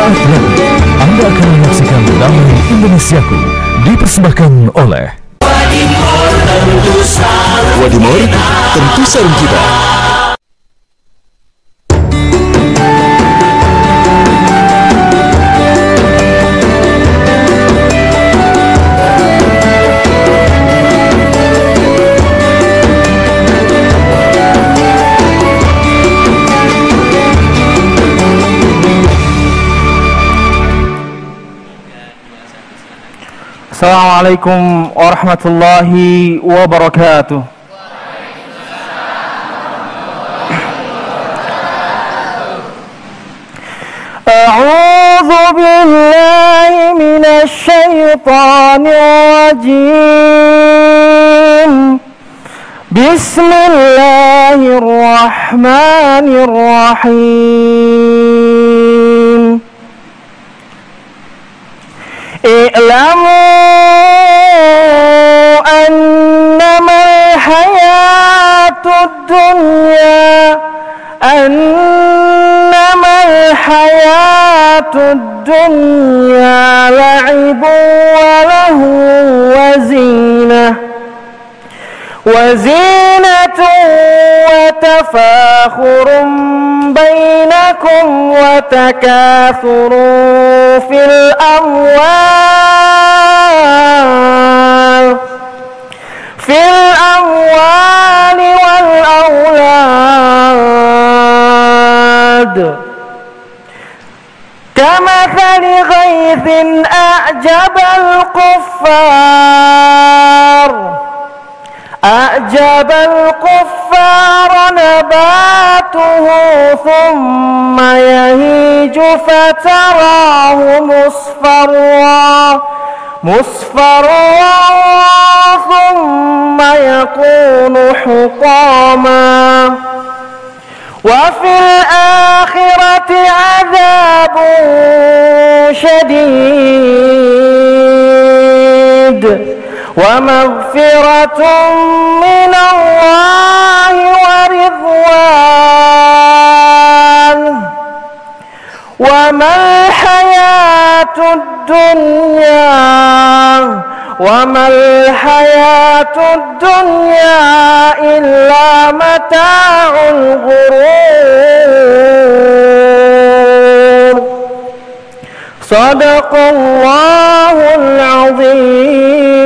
Sesaat lagi Anda akan menyaksikan Damai Indonesiaku dipersembahkan oleh Wadimor, tentu sarung kita. Assalamualaikum warahmatullahi wabarakatuh. A'udzu billahi minasy syaithanir rajim. Bismillahirrahmanirrahim. I'lamu أنما الحياة الدنيا لعب وزينة وتفاخر بينكم وتكاثر في الأموال والأولاد كمثل غيث أعجب الكفار نباته ثم يهيج فتراه مصفرا ثم يكون حطاما وفي الآخرة عذاب شديد ومغفرة من الله ورضوان وما الحياة الدنيا إلا متاع الغرور صدق الله العظيم.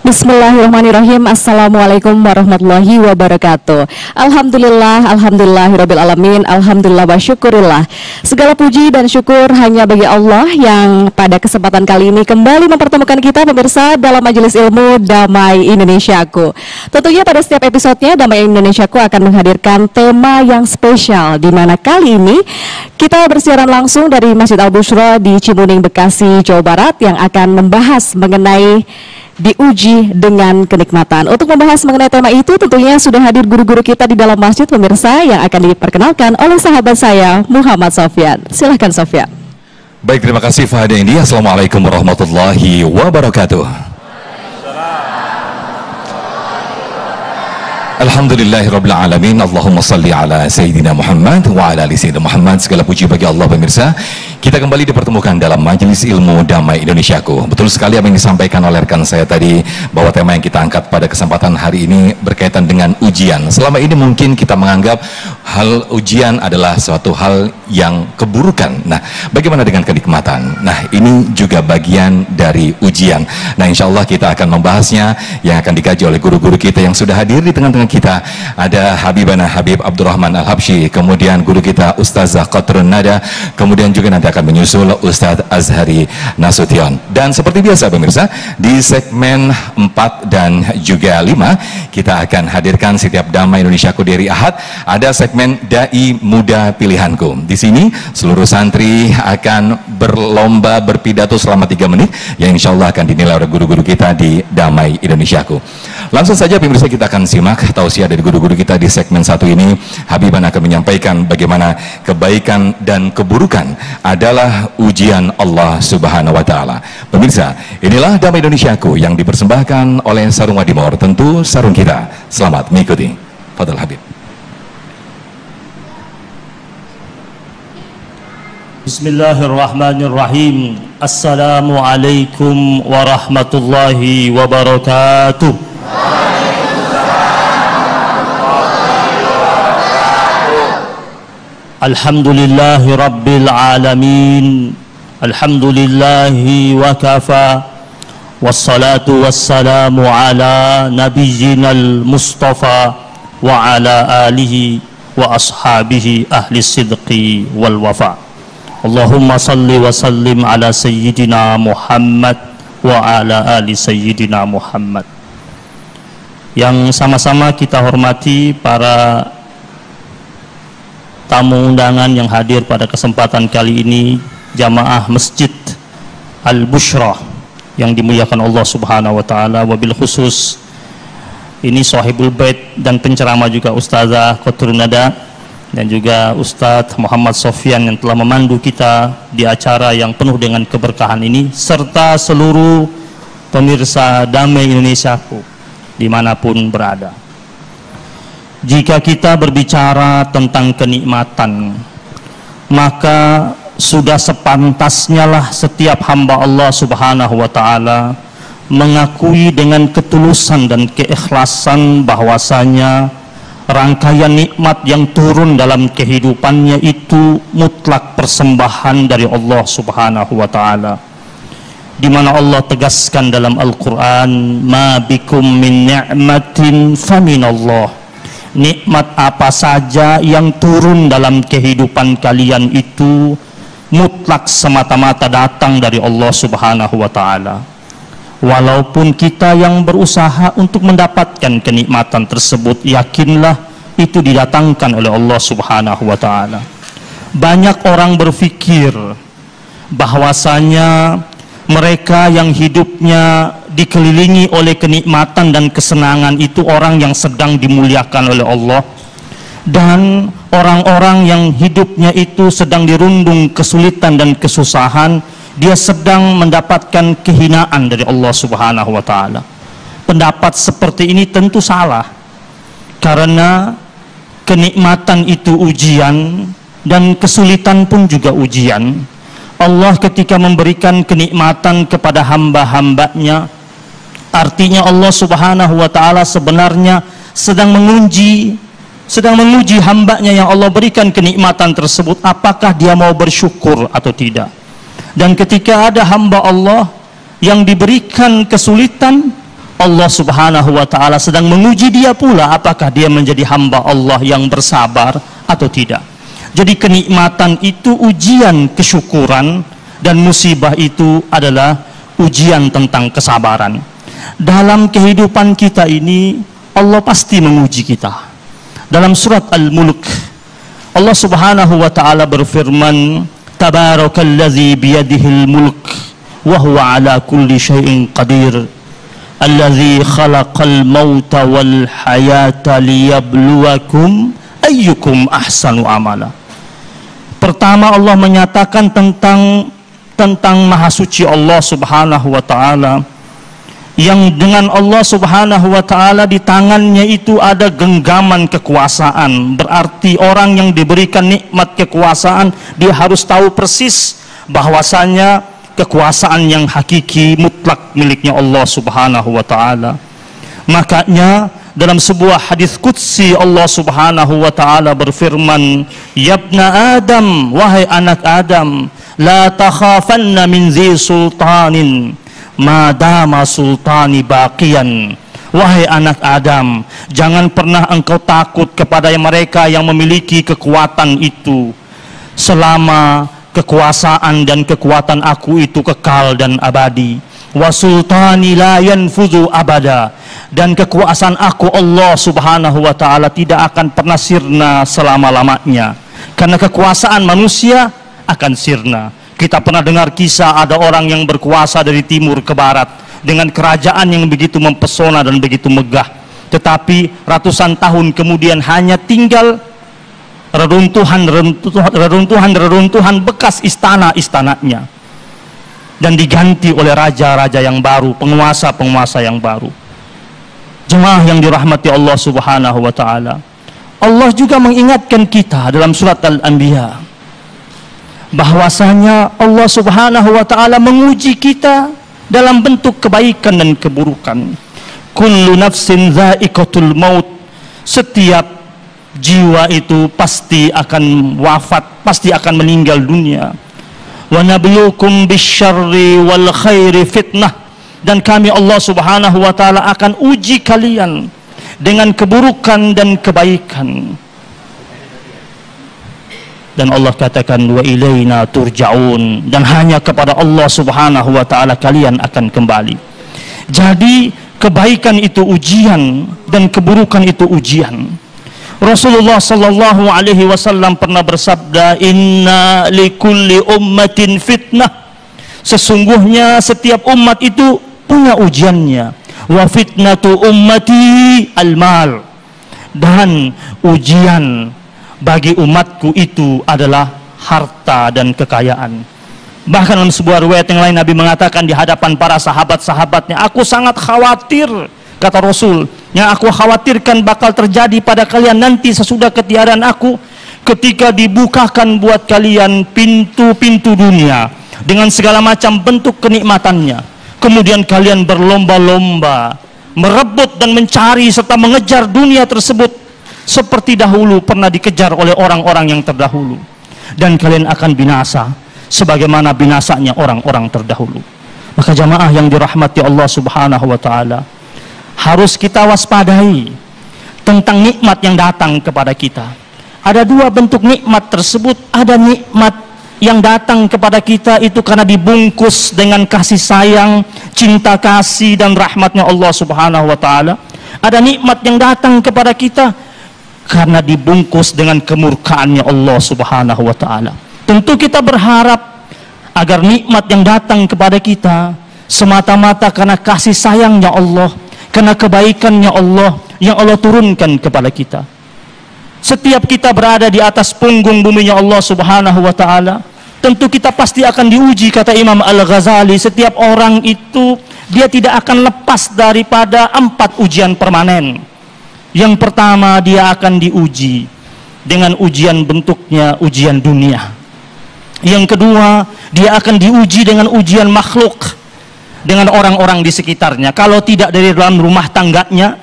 Bismillahirrahmanirrahim. Assalamualaikum warahmatullahi wabarakatuh. Alhamdulillahirabbil alamin. Alhamdulillah wa syukurillah. Segala puji dan syukur hanya bagi Allah yang pada kesempatan kali ini kembali mempertemukan kita pemirsa dalam majelis ilmu Damai Indonesiaku. Tentunya pada setiap episodenya Damai Indonesiaku akan menghadirkan tema yang spesial, di mana kali ini kita bersiaran langsung dari Masjid Al-Bushra di Cimuning, Bekasi, Jawa Barat, yang akan membahas mengenai diuji dengan kenikmatan. Untuk membahas mengenai tema itu tentunya sudah hadir guru-guru kita di dalam masjid pemirsa, yang akan diperkenalkan oleh sahabat saya Muhammad Sofyan. Silahkan Sofyan. Baik, terima kasih Fahad Indi. Assalamualaikum warahmatullahi wabarakatuh. Alhamdulillahirabbil alamin. Allahumma salli ala Sayyidina Muhammad wa ala ali Sayyidina Muhammad. Segala puji bagi Allah pemirsa. Kita kembali dipertemukan dalam Majelis Ilmu Damai Indonesiaku. Betul sekali apa yang disampaikan oleh rekan saya tadi, bahwa tema yang kita angkat pada kesempatan hari ini berkaitan dengan ujian. Selama ini mungkin kita menganggap hal ujian adalah suatu hal yang keburukan. Nah, bagaimana dengan kenikmatan? Nah, ini juga bagian dari ujian. Nah, insya Allah kita akan membahasnya, yang akan dikaji oleh guru-guru kita yang sudah hadir di tengah-tengah kita. Ada Habibana Habib Abdurrahman Al-Habsyi, kemudian guru kita Ustazah Qatrun Nada, kemudian juga nanti akan menyusul Ustadz Azhari Nasution. Dan seperti biasa pemirsa, di segmen 4 dan juga 5 kita akan hadirkan setiap Damai Indonesiaku dari Ahad. Ada segmen Dai Muda Pilihanku. Di sini seluruh santri akan berlomba berpidato selama 3 menit, yang insya Allah akan dinilai oleh guru-guru kita di Damai Indonesiaku. Langsung saja pemirsa kita akan simak tausiah dari guru-guru kita di segmen satu ini. Habiban akan menyampaikan bagaimana kebaikan dan keburukan adalah ujian Allah Subhanahu wa taala. Pemirsa, inilah Damai Indonesiaku yang dipersembahkan oleh Sarung Wadimor, tentu sarung kita. Selamat mengikuti. Fadhil Habib. Bismillahirrahmanirrahim. Assalamualaikum warahmatullahi wabarakatuh. Alhamdulillahi rabbil alamin. Alhamdulillahi wa kafa. Wassalatu wassalamu ala nabiyyinal mustafa wa ala alihi wa ashabihi ahli sidqi wal wafa. Allahumma salli wa sallim ala sayyidina Muhammad wa ala ali sayyidina Muhammad. Yang sama-sama kita hormati para tamu undangan yang hadir pada kesempatan kali ini, jamaah Masjid Al-Bushra yang dimuliakan Allah Subhanahu wa taala, wabil khusus ini Sahibul Bait dan penceramah juga Ustazah Qatrun Nada dan juga Ustadz Muhammad Sofyan yang telah memandu kita di acara yang penuh dengan keberkahan ini, serta seluruh pemirsa Damai Indonesiaku dimanapun berada. Jika kita berbicara tentang kenikmatan, maka sudah sepantasnya lah setiap hamba Allah Subhanahu wa taala mengakui dengan ketulusan dan keikhlasan bahwasanya rangkaian nikmat yang turun dalam kehidupannya itu mutlak persembahan dari Allah Subhanahu wa taala, di mana Allah tegaskan dalam Al-Qur'an, ma bikum min ni'matin faminallah. Nikmat apa saja yang turun dalam kehidupan kalian itu mutlak semata-mata datang dari Allah Subhanahu wa taala. Walaupun kita yang berusaha untuk mendapatkan kenikmatan tersebut, yakinlah itu didatangkan oleh Allah Subhanahu wa taala. Banyak orang berpikir bahwasanya mereka yang hidupnya dikelilingi oleh kenikmatan dan kesenangan itu orang yang sedang dimuliakan oleh Allah, dan orang-orang yang hidupnya itu sedang dirundung kesulitan dan kesusahan, dia sedang mendapatkan kehinaan dari Allah Subhanahu wa taala. Pendapat seperti ini tentu salah, karena kenikmatan itu ujian dan kesulitan pun juga ujian. Allah ketika memberikan kenikmatan kepada hamba-hambanya, artinya Allah Subhanahu wa taala sebenarnya sedang menguji hambanya yang Allah berikan kenikmatan tersebut, apakah dia mau bersyukur atau tidak. Dan ketika ada hamba Allah yang diberikan kesulitan, Allah Subhanahu wa taala sedang menguji dia pula, apakah dia menjadi hamba Allah yang bersabar atau tidak. Jadi kenikmatan itu ujian kesyukuran, dan musibah itu adalah ujian tentang kesabaran. Dalam kehidupan kita ini Allah pasti menguji kita. Dalam surat Al-Mulk Allah Subhanahu wa taala berfirman, Tabarakalladzi biyadihil mulk wa huwa ala kulli syai'in qadir alladzi khalaqal mauta wal hayata liyabluwakum ayyukum ahsanu amala. Pertama, Allah menyatakan tentang maha suci Allah Subhanahu wa taala, yang dengan Allah Subhanahu wa taala di tangannya itu ada genggaman kekuasaan. Berarti orang yang diberikan nikmat kekuasaan, dia harus tahu persis bahwasanya kekuasaan yang hakiki mutlak miliknya Allah Subhanahu wa taala. Makanya dalam sebuah hadis qudsi Allah Subhanahu wa taala berfirman, "Yabna Adam, wahai anak Adam, la takhafanna min zi sultanin madama sultani baqiyan." Wahai anak Adam, jangan pernah engkau takut kepada mereka yang memiliki kekuatan itu selama kekuasaan dan kekuatan aku itu kekal dan abadi. Wa sultani la yanfuzu abada, dan kekuasaan aku Allah Subhanahu wa taala tidak akan pernah sirna selama-lamanya, karena kekuasaan manusia akan sirna. Kita pernah dengar kisah ada orang yang berkuasa dari timur ke barat dengan kerajaan yang begitu mempesona dan begitu megah. tetapi ratusan tahun kemudian hanya tinggal reruntuhan bekas istana-istananya, dan diganti oleh raja-raja yang baru, penguasa-penguasa yang baru. Jemaah yang dirahmati Allah Subhanahu wa taala, Allah juga mengingatkan kita dalam surat Al-Anbiya bahwasanya Allah Subhanahu wa taala menguji kita dalam bentuk kebaikan dan keburukan. Kullu nafsin dha'iqatul maut. Setiap jiwa itu pasti akan wafat, pasti akan meninggal dunia. Wa nabluukum bisyarri wal khairi fitnah. Dan kami Allah Subhanahu wa taala akan uji kalian dengan keburukan dan kebaikan. Dan Allah katakan wa ilaina turja'un, dan hanya kepada Allah Subhanahu wa taala kalian akan kembali. Jadi kebaikan itu ujian dan keburukan itu ujian. Rasulullah sallallahu alaihi wasallam pernah bersabda, inna likulli ummatin fitnah. Sesungguhnya setiap umat itu punya ujiannya. Wa fitnatu ummati al-mal. Dan ujian bagi umatku itu adalah harta dan kekayaan. Bahkan dalam sebuah riwayat yang lain Nabi mengatakan di hadapan para sahabat-sahabatnya, aku sangat khawatir, kata Rasul, yang aku khawatirkan bakal terjadi pada kalian nanti sesudah ketiadaan aku, ketika dibukakan buat kalian pintu-pintu dunia dengan segala macam bentuk kenikmatannya, kemudian kalian berlomba-lomba merebut dan mencari serta mengejar dunia tersebut seperti dahulu pernah dikejar oleh orang-orang yang terdahulu, dan kalian akan binasa sebagaimana binasanya orang-orang terdahulu. Maka jamaah yang dirahmati Allah Subhanahu wa taala, harus kita waspadai tentang nikmat yang datang kepada kita. Ada dua bentuk nikmat tersebut. Ada nikmat yang datang kepada kita itu karena dibungkus dengan kasih sayang, cinta kasih dan rahmatnya Allah Subhanahu wa taala. Ada nikmat yang datang kepada kita karena dibungkus dengan kemurkaannya Allah Subhanahu wa taala. Tentu kita berharap agar nikmat yang datang kepada kita semata-mata karena kasih sayangnya Allah, karena kebaikannya Allah yang Allah turunkan kepada kita. Setiap kita berada di atas punggung buminya Allah Subhanahu wa taala, tentu kita pasti akan diuji. Kata Imam Al-Ghazali, setiap orang itu dia tidak akan lepas daripada 4 ujian permanen. Yang pertama, dia akan diuji dengan ujian bentuknya ujian dunia. Yang kedua, dia akan diuji dengan ujian makhluk, dengan orang-orang di sekitarnya. Kalau tidak dari dalam rumah tangganya,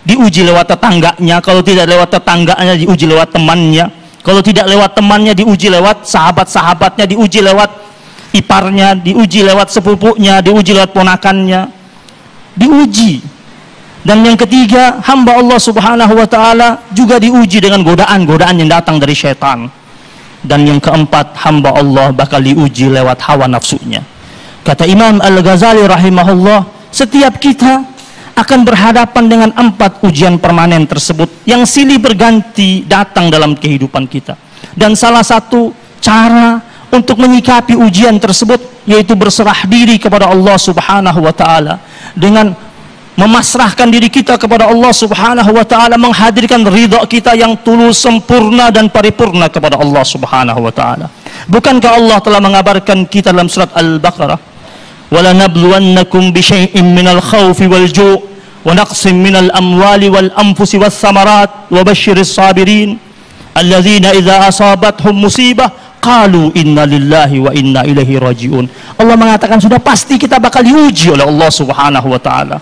diuji lewat tetangganya. Kalau tidak lewat tetangganya, diuji lewat temannya. Kalau tidak lewat temannya, diuji lewat sahabat-sahabatnya, diuji lewat iparnya, diuji lewat sepupunya, diuji lewat ponakannya. Diuji. Dan yang ketiga, hamba Allah Subhanahu wa taala juga diuji dengan godaan-godaan yang datang dari syaitan. Dan yang keempat, hamba Allah bakal diuji lewat hawa nafsunya. Kata Imam Al-Ghazali rahimahullah, setiap kita akan berhadapan dengan 4 ujian permanen tersebut yang silih berganti datang dalam kehidupan kita. Dan salah satu cara untuk menyikapi ujian tersebut yaitu berserah diri kepada Allah Subhanahu wa taala dengan memasrahkan diri kita kepada Allah Subhanahu wa taala, menghadirkan ridha kita yang tulus, sempurna dan paripurna kepada Allah Subhanahu wa taala. Bukankah Allah telah mengabarkan kita dalam surat Al-Baqarah, "Wala nabluwannakum bi syai'in minal khaufi wal ju' wa naqsin minal amwali wal anfusi was samarat wa basyiris sabirin alladzina idza asabathum musibah qalu inna lillahi wa inna ilaihi raji'un." Allah mengatakan sudah pasti kita bakal diuji oleh Allah Subhanahu wa taala.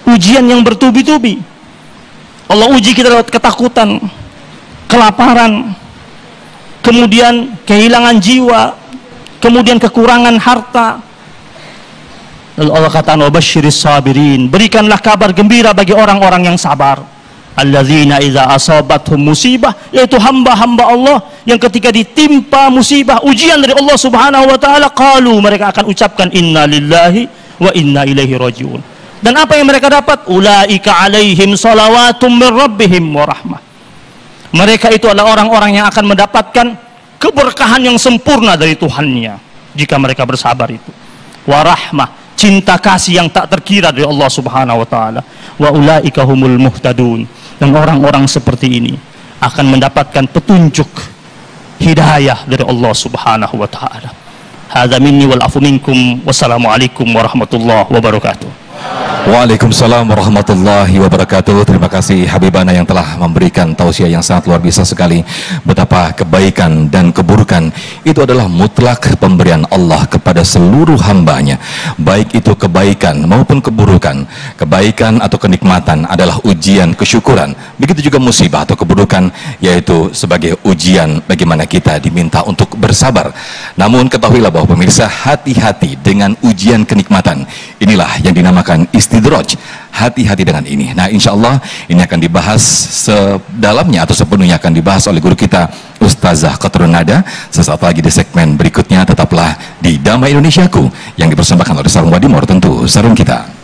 Ujian yang bertubi-tubi. Allah uji kita lewat ketakutan, kelaparan, kemudian kehilangan jiwa, kemudian kekurangan harta. Lalu Allah kata, "Wabasyiris sabirin." Berikanlah kabar gembira bagi orang-orang yang sabar. Alladzina idza asabathum musibah, yaitu hamba-hamba Allah yang ketika ditimpa musibah, ujian dari Allah Subhanahu wa taala, qalu, mereka akan ucapkan inna lillahi wa inna ilaihi raji'un. Dan apa yang mereka dapat? Ulaika alaihim salawatum min rabbihim wa rahmah. Mereka itu adalah orang-orang yang akan mendapatkan keberkahan yang sempurna dari Tuhannya jika mereka bersabar itu. Wa rahmah, cinta kasih yang tak terkira dari Allah Subhanahu wa taala. Wa ulaika humul muhtadun. Dan orang-orang seperti ini akan mendapatkan petunjuk hidayah dari Allah Subhanahu wa taala. Hadza minni wal afu minkum. Wassalamualaikum warahmatullahi wabarakatuh. Waalaikumsalam warahmatullahi wabarakatuh. Terima kasih Habibana yang telah memberikan tausiah yang sangat luar biasa sekali. Betapa kebaikan dan keburukan itu adalah mutlak pemberian Allah kepada seluruh hambanya. Baik itu kebaikan maupun keburukan. Kebaikan atau kenikmatan adalah ujian kesyukuran. Begitu juga musibah atau keburukan, yaitu sebagai ujian bagaimana kita diminta untuk bersabar. Namun ketahuilah bahwa pemirsa, hati-hati dengan ujian kenikmatan. Inilah yang dinamakan istidraj. Hati-hati dengan ini. Nah, insya Allah ini akan dibahas sedalamnya atau sepenuhnya akan dibahas oleh guru kita Ustazah Qatrun Nada sesaat lagi di segmen berikutnya. Tetaplah di Damai Indonesiaku yang dipersembahkan oleh Sarung Wadimor, tentu sarung kita.